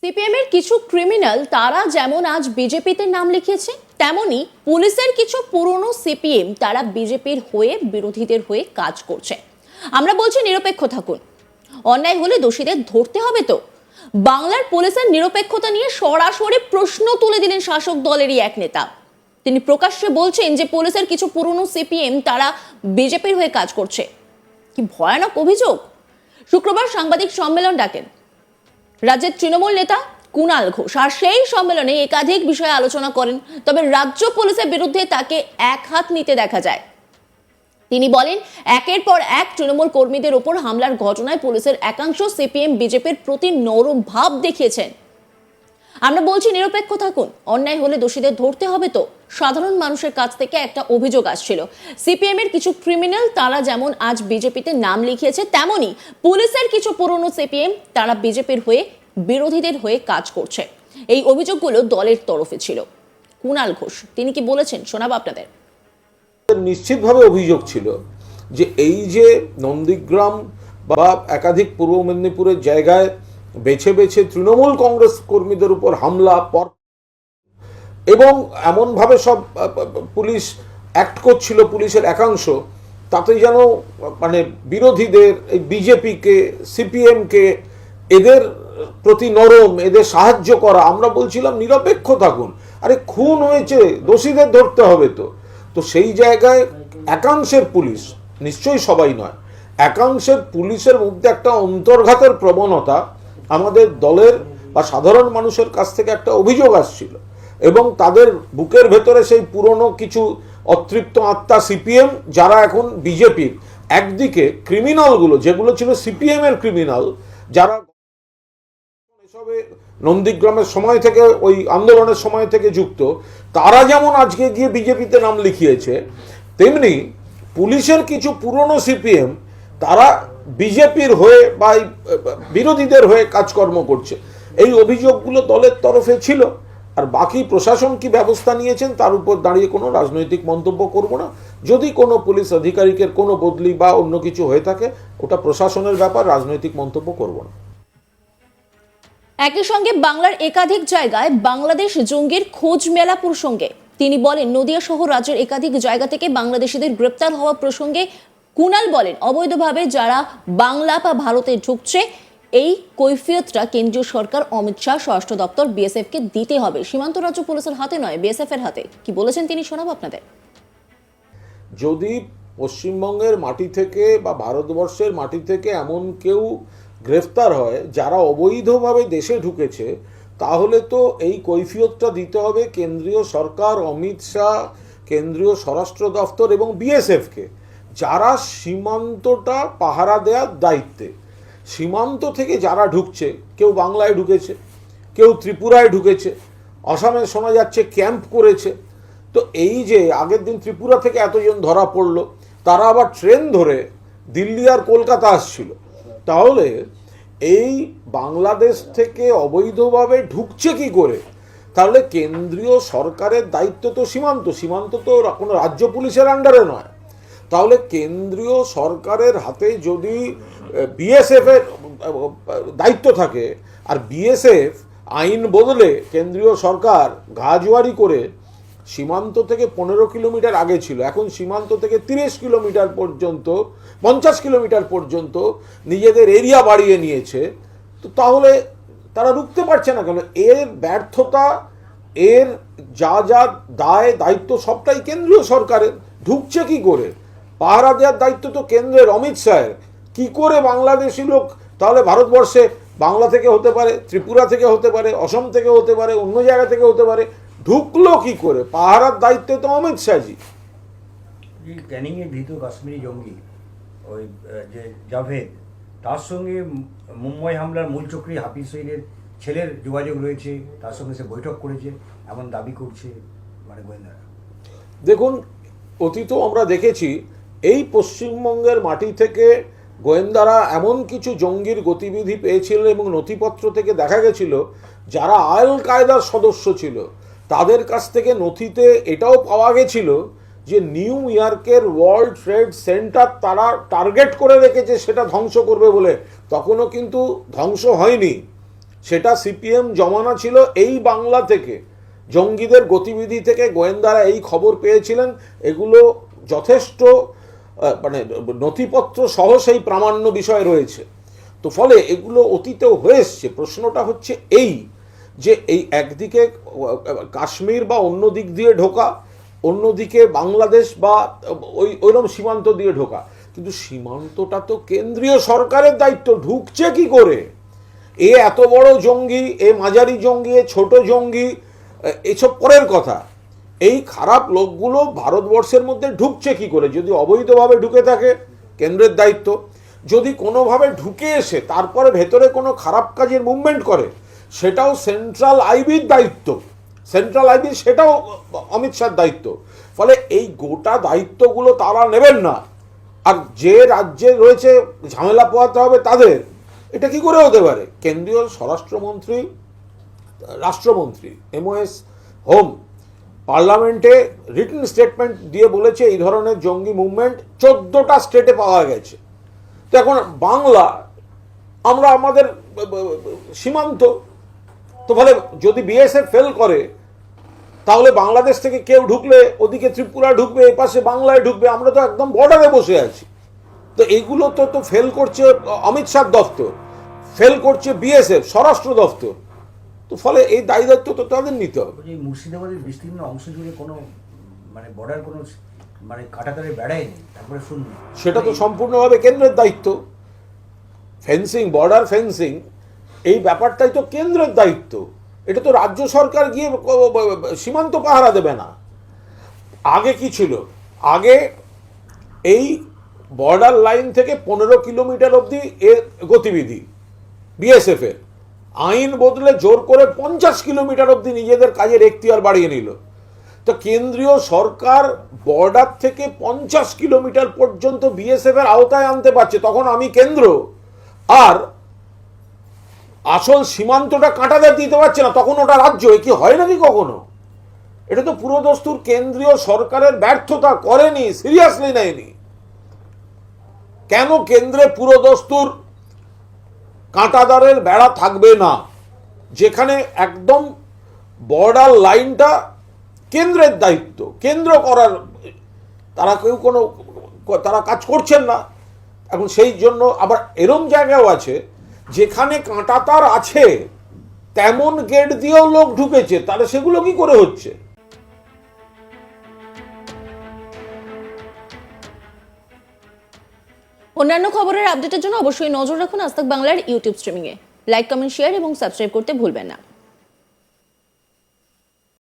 CPM এর কিছু criminal তারা যেমন আজ বিজেপিতে নাম লিখিয়েছে, তেমনি পুলিশের কিছু পুরনো সিপিএম তারা বিজেপির হয়ে বিরোধীদের হয়ে কাজ করছে। আমরা বলছি নিরপেক্ষ থাকুন, অন্যায় হলে দোষীদের ধরতে হবে। তো বাংলার পুলিশের নিরপেক্ষতা নিয়ে সরাসরি প্রশ্ন তুলে দিলেন শাসক দলেরই এক নেতা। তিনি প্রকাশ্যে বলছেন যে পুলিশের কিছু পুরনো সিপিএম তারা বিজেপির হয়ে কাজ করছে। কি ভয়ানক অভিযোগ! শুক্রবার সাংবাদিক সম্মেলন ডাকেন রাজ্যের তৃণমূল নেতা কুণাল ঘোষ, আর সেই সম্মেলনে একাধিক বিষয়ে আলোচনা করেন। তবে রাজ্য পুলিশের বিরুদ্ধে তাকে এক হাত নিতে দেখা যায়। তিনি বলেন, একের পর এক তৃণমূল কর্মীদের উপর হামলার ঘটনায় পুলিশের একাংশ সিপিএম বিজেপির প্রতি নরম ভাব দেখিয়েছেন। আমরা বলছি নিরপেক্ষ থাকুন, অন্যায় হলে দোষীদের ধরতে হবে। তো সাধারণ মানুষের কাছ থেকে একটা অভিযোগ আসছিল, সিপিএম এর কিছু ক্রিমিনাল তারা যেমন আজ বিজেপিতে নাম লিখিয়েছে, তেমনি পুলিশের কিছু পুরনো সিপিএম তারা বিজেপির হয়ে বিরোধীদের হয়ে কাজ করছে। এই অভিযোগগুলো দলের তরফে ছিল। কুণাল ঘোষ তিনি কি বলেছেন শোনাবো আপনাদের। নিশ্চিতভাবে অভিযোগ ছিল যে এই যে নন্দীগ্রাম বা একাধিক পূর্ব মেদিনীপুরের জায়গায় বেছে বেছে তৃণমূল কংগ্রেস কর্মীদের উপর হামলা পর এবং এমনভাবে সব পুলিশ অ্যাক্ট করছিল, পুলিশের একাংশ, তাতে যেন মানে বিরোধীদের এই বিজেপিকে, সিপিএমকে, এদের প্রতি নরম, এদের সাহায্য করা। আমরা বলছিলাম নিরপেক্ষ থাকুন, আরে খুন হয়েছে, দোষীদের ধরতে হবে। তো সেই জায়গায় একাংশের পুলিশ, নিশ্চয়ই সবাই নয়, একাংশের পুলিশের মধ্যে একটা অন্তর্ঘাতের প্রবণতা আমাদের দলের বা সাধারণ মানুষের কাছ থেকে একটা অভিযোগ আসছিল, এবং তাদের বুকের ভেতরে সেই পুরনো কিছু অতৃপ্ত আত্মা সিপিএম যারা এখন বিজেপির, একদিকে ক্রিমিনালগুলো যেগুলো ছিল সিপিএম এর ক্রিমিনাল, যারা এসবে নন্দীগ্রামের সময় থেকে, ওই আন্দোলনের সময় থেকে যুক্ত, তারা যেমন আজকে গিয়ে বিজেপিতে নাম লিখিয়েছে, তেমনি পুলিশের কিছু পুরনো সিপিএম তারা বিজেপির হয়ে বা বিরোধীদের হয়ে কাজকর্ম করছে। এই অভিযোগগুলো দলের তরফে ছিল। আর বাকি প্রশাসন কি ব্যবস্থা নিয়েছেন তার উপর দাঁড়িয়ে কোনো রাজনৈতিক মন্তব্য করব না। যদি কোনো পুলিশ আধিকারিকের কোনো বদলি বা অন্য কিছু হয়ে থাকে, ওটা প্রশাসনের ব্যাপার, রাজনৈতিক মন্তব্য করব না। একই সঙ্গে বাংলার একাধিক জায়গায় বাংলাদেশ জঙ্গির খোঁজ মেলা প্রসঙ্গে তিনি বলেন, নদিয়া সহ রাজ্যের একাধিক জায়গা থেকে বাংলাদেশিদের গ্রেপ্তার হওয়া প্রসঙ্গে কুণাল বলেন, অবৈধভাবে যারা বাংলা বা ভারতে ঢুকছে এই কৈফিয়তটা কেন্দ্রীয় সরকার, অমিত শাহ, স্বরাষ্ট্র দপ্তর, বিএসএফ কে দিতে হবে, সীমান্ত রাজ্য পুলিশের হাতে নয়, বিএসএফ এর হাতে। কি বলেছেন তিনি শোনাবো আপনাদের। যদি পশ্চিমবঙ্গের মাটি থেকে বা ভারতবর্ষের মাটি থেকে এমন কেউ গ্রেফতার হয় যারা অবৈধভাবে দেশে ঢুকেছে, তাহলে তো এই কৈফিয়তটা দিতে হবে কেন্দ্রীয় সরকার, অমিত শাহ, কেন্দ্রীয় স্বরাষ্ট্র দপ্তর এবং বিএসএফকে, যারা সীমান্তটা পাহারা দেওয়ার দায়িত্বে। সীমান্ত থেকে যারা ঢুকছে, কেউ বাংলায় ঢুকেছে, কেউ ত্রিপুরায় ঢুকেছে, আসামে শোনা যাচ্ছে ক্যাম্প করেছে। তো এই যে আগের দিন ত্রিপুরা থেকে এতজন ধরা পড়লো, তারা আবার ট্রেন ধরে দিল্লি আর কলকাতা আসছিল। তাহলে এই বাংলাদেশ থেকে অবৈধভাবে ঢুকছে কি করে? তাহলে কেন্দ্রীয় সরকারের দায়িত্ব তো সীমান্ত, সীমান্ত তো কোনো রাজ্য পুলিশের আন্ডারে নয়। তাহলে কেন্দ্রীয় সরকারের হাতে যদি বিএসএফ এর দায়িত্ব থাকে, আর বিএসএফ আইন বদলে কেন্দ্রীয় সরকার গাজওয়ারি করে সীমান্ত থেকে 15 কিলোমিটার আগে ছিল, এখন সীমান্ত থেকে 30 কিলোমিটার পর্যন্ত, 50 কিলোমিটার পর্যন্ত নিজেদের এরিয়া বাড়িয়ে নিয়েছে, তো তাহলে তারা রুখতে পারছে না কেন? এর ব্যর্থতা, এর যা যা দায় দায়িত্ব সবটাই কেন্দ্রীয় সরকারের। ঢুকছে কি করে? পাহারা দেওয়ার দায়িত্ব তো কেন্দ্রের, অমিত শাহের। কি করে বাংলাদেশি লোক তাহলে ভারতবর্ষে বাংলা থেকে হতে পারে, ত্রিপুরা থেকে হতে পারে, অসম থেকে হতে পারে, অন্য জায়গা থেকে হতে পারে, ঢুকলো কি করে? পাহারার দায়িত্ব তো অমিত শাহজি। ক্যানিংয়ে ধৃত কাশ্মীরি জঙ্গি ওই যে জাভেদ, তার সঙ্গে মুম্বাই হামলার মূল চক্রী হাফিজ সঈদের ছেলের যোগাযোগ রয়েছে, তার সঙ্গে সে বৈঠক করেছে এমন দাবি করছে মানে গোয়েন্দারা। দেখুন, অতীতও আমরা দেখেছি এই পশ্চিমবঙ্গের মাটি থেকে গোয়েন্দারা এমন কিছু জঙ্গির গতিবিধি পেয়েছিল এবং নথিপত্র থেকে দেখা গেছিল যারা আল কায়দার সদস্য ছিল, তাদের কাছ থেকে নথিতে এটাও পাওয়া গেছিল যে নিউ ইয়র্কের ওয়ার্ল্ড ট্রেড সেন্টার তারা টার্গেট করে রেখেছে সেটা ধ্বংস করবে বলে। তখনও কিন্তু ধ্বংস হয়নি, সেটা সিপিএম জমানা ছিল এই বাংলা থেকে, জঙ্গিদের গতিবিধি থেকে গোয়েন্দারা এই খবর পেয়েছিলেন, এগুলো যথেষ্ট মানে নথিপত্র সহ সেই প্রামাণ্য বিষয় রয়েছে। তো ফলে এগুলো অতীতেও হয়ে এসছে। প্রশ্নটা হচ্ছে এই যে এই একদিকে কাশ্মীর বা অন্য দিক দিয়ে ঢোকা, অন্যদিকে বাংলাদেশ বা ওইরকম সীমান্ত দিয়ে ঢোকা, কিন্তু সীমান্তটা তো কেন্দ্রীয় সরকারের দায়িত্ব। ঢুকছে কি করে? এ এত বড় জঙ্গি, এ মাঝারি জঙ্গি, এ ছোট জঙ্গি, এসব পরের কথা। এই খারাপ লোকগুলো ভারতবর্ষের মধ্যে ঢুকছে কি করে? যদি অবৈধভাবে ঢুকে থাকে কেন্দ্রের দায়িত্ব, যদি কোনোভাবে ঢুকে এসে তারপরে ভেতরে কোনো খারাপ কাজের মুভমেন্ট করে সেটাও সেন্ট্রাল আইবির দায়িত্ব, সেন্ট্রাল আইবির সেটাও অমিত শাহর দায়িত্ব। ফলে এই গোটা দায়িত্বগুলো তারা নেবেন না, আর যে রাজ্যে রয়েছে ঝামেলা পোহাতে হবে তাদের। এটা কি করে হতে পারে? কেন্দ্রীয় স্বরাষ্ট্রমন্ত্রী, রাষ্ট্রমন্ত্রী MOS হোম পার্লামেন্টে রিটেন স্টেটমেন্ট দিয়ে বলেছে এই ধরনের জঙ্গি মুভমেন্ট 14টা স্টেটে পাওয়া গেছে। তো এখন বাংলা, আমরা আমাদের সীমান্ত, তো ফলে যদি বিএসএফ ফেল করে তাহলে বাংলাদেশ থেকে কেউ ঢুকলে ওদিকে ত্রিপুরা ঢুকবে, এপাশে বাংলায় ঢুকবে, আমরা তো একদম বর্ডারে বসে আছি। তো এইগুলো তো ফেল করছে অমিত শাহ দফতর, ফেল করছে বিএসএফ স্বরাষ্ট্র দফতর। তো ফলে এই দায়ী দায়িত্ব তো তাদের নিতে হবে। এই মুর্শিদাবাদের বিস্তীর্ণ অংশ জুড়ে কোনো মানে বর্ডার কোনো মানে কাটাতারে বেড়াই নেই, তারপরে শুনুন সেটা তো সম্পূর্ণভাবে কেন্দ্রের দায়িত্ব। ফেন্সিং, বর্ডার ফেন্সিং, এই ব্যাপারটাই তো কেন্দ্রের দায়িত্ব। এটা তো রাজ্য সরকার গিয়ে সীমান্ত পাহারা দেবে না। আগে কি ছিল? আগে এই বর্ডার লাইন থেকে 15 কিলোমিটার অবধি এর গতিবিধি বিএসএফ এর, আইন বদলে জোর করে 50 কিলোমিটার অবধি নিজেদের কাজের এখতিয়ার বাড়িয়ে নিল। তো কেন্দ্রীয় সরকার বর্ডার থেকে 50 কিলোমিটার পর্যন্ত বিএসএফ এর আওতায় আনতে পারছে, তখন আমি কেন্দ্র আর আসল সীমান্তটা কাঁটাদের দিতে পারছে না, তখন ওটা রাজ্য। এ কি হয় নাকি কখনো? এটা তো পুরোদস্তুর কেন্দ্রীয় সরকারের ব্যর্থতা, করেনি, সিরিয়াসলি নেয়নি। কেন কেন্দ্রে পুরোদস্তুর কাঁটাদারের বেড়া থাকবে না, যেখানে একদম বর্ডার লাইনটা কেন্দ্রের দায়িত্ব, কেন্দ্র করার, তারা কেউ কোনো তারা কাজ করছেন না। এখন সেই জন্য আবার এরম জায়গাও আছে যেখানে কাঁটাতার আছে তেমন গেট দিয়েও লোক ঢুকেছে, তাহলে সেগুলো কি করে হচ্ছে? অন্যান্য খবরের আপডেটের জন্য অবশ্যই নজর রাখুন আজ তাক বাংলার ইউটিউব স্ট্রিমিংয়ে। লাইক, কমেন্ট, শেয়ার এবং সাবস্ক্রাইব করতে ভুলবেন না।